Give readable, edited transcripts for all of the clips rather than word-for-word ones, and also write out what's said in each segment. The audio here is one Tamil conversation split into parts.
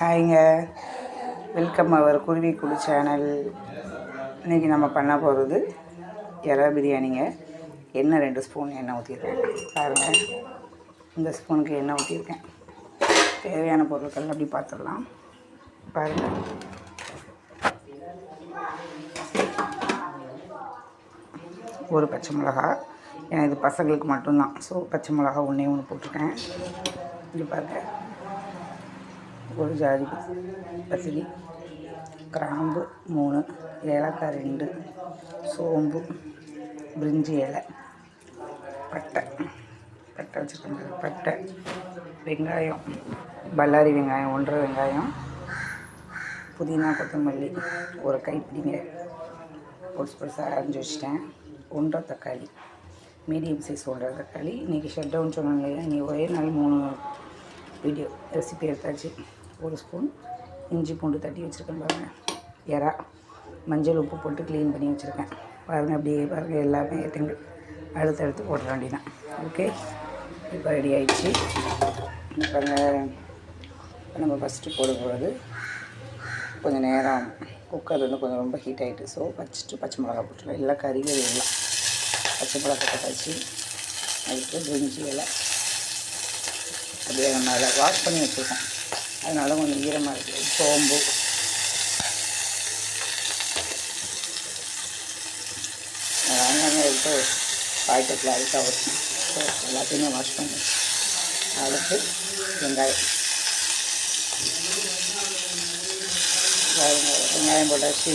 ஹாய்ங்க, வெல்கம் அவர் குருவிக்குழு சேனல். இன்றைக்கி நம்ம பண்ண போகிறது இறா பிரியாணிங்க. எண்ணெய் 2 ஸ்பூன் எண்ணெய் ஊற்றிருக்கேன் பாருங்கள். இந்த ஸ்பூனுக்கு எண்ணெய் ஊற்றிருக்கேன். தேவையான பொருட்கள் அப்படி பார்த்துடலாம் பாருங்கள். ஒரு பச்சை மிளகா, ஏன்னா இது பசங்களுக்கு மட்டும்தான். ஸோ பச்சை மிளகா ஒன்று போட்டிருக்கேன். இது பாருங்கள். ஒரு ஜாதி பத்திரி, கிராம்பு 3, ஏலக்காய் 2, சோம்பு, பிரிஞ்சி இலை, பட்டை வச்சுருக்கேன். பட்டை, வெங்காயம், பல்லாரி வெங்காயம் 1.5 வெங்காயம், புதினா கொத்தமல்லி ஒரு கைப்பிடிங்க பொருசாக அரைஞ்சி வச்சுட்டேன். 1.5 தக்காளி, மீடியம் சைஸ் 1.5 தக்காளி. இன்றைக்கி ஷட் டவுன் சொன்னோம் இல்லையா, இன்றைக்கி ஒரே நாள் 3 வீடியோ ரெசிபி எடுத்தாச்சு. 1 ஸ்பூன் இஞ்சி பூண்டு தட்டி வச்சுருக்கேன் பாருங்கள். இறா மஞ்சள் உப்பு போட்டு க்ளீன் பண்ணி வச்சுருக்கேன் பாருங்கள். அப்படியே பாருங்கள், எல்லாமே ஏற்றுங்க. அடுத்தடுத்து போட வேண்டியதான். ஓகே, இப்போ ரெடி ஆகிடுச்சு. பாருங்கள், நம்ம ஃபஸ்ட்டு போடும்போது கொஞ்சம் நேரம் குக்கர் வந்து கொஞ்சம் ரொம்ப ஹீட் ஆகிட்டு. ஸோ பச்சை மிளகா போட்டுருலாம். எல்லாம் கறிகள் எல்லாம் பச்சை மிளகா போட்டாச்சு. அதுக்கு பிரிஞ்சி இலை அப்படியே நம்ம அதில் வாஷ் பண்ணி வச்சுருக்கோம், அதனால கொஞ்சம் ஈரமாக இருக்குது. சோம்பு, வெங்காயம் எடுத்து பாக்கெட்டில் அழுத்தா வச்சோம். ஸோ எல்லாத்தையுமே வாஷ் பண்ணி அடுத்து வெங்காயம் போட்டாச்சு.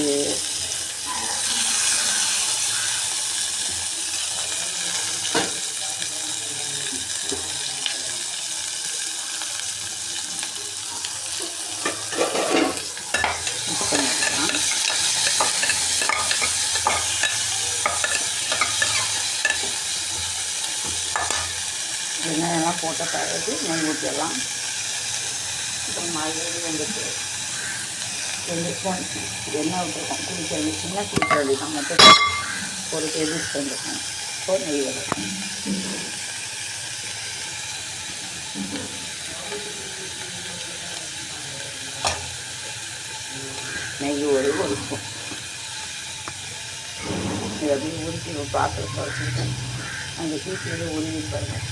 வெங்காயம்லாம் போட்ட பிறகு நெய் ஊற்றிடலாம். இப்போ மாதிரி வந்துட்டு 2 ஸ்பூன் எண்ணெய் விட்டுருக்கோம். குளிக்க இருந்துச்சுன்னா குளிக்க வேண்டியதான். மட்டும் 1 டேபிள் ஸ்பூன் இருக்கும். ஸோ நெய் வரும். நெய் 1 ஸ்பூன். இது அப்படியே உருட்டி ஒரு பாத்திரத்தை வச்சுருக்கேன். அந்த ஹீட்டில் உருவி பாருங்கள்.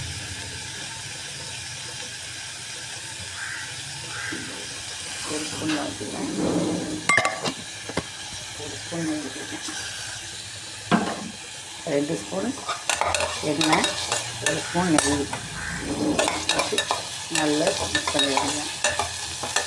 ஒரு ஸ்பூன் ஊற்றிக்கிறேன். 1 ஸ்பூன் ஊற்றிக்கிறேன். 2 ஸ்பூன் எண்ணெய், 1 ஸ்பூன் நெய் வச்சு நல்லா மிக்ஸ் பண்ணிடுங்க.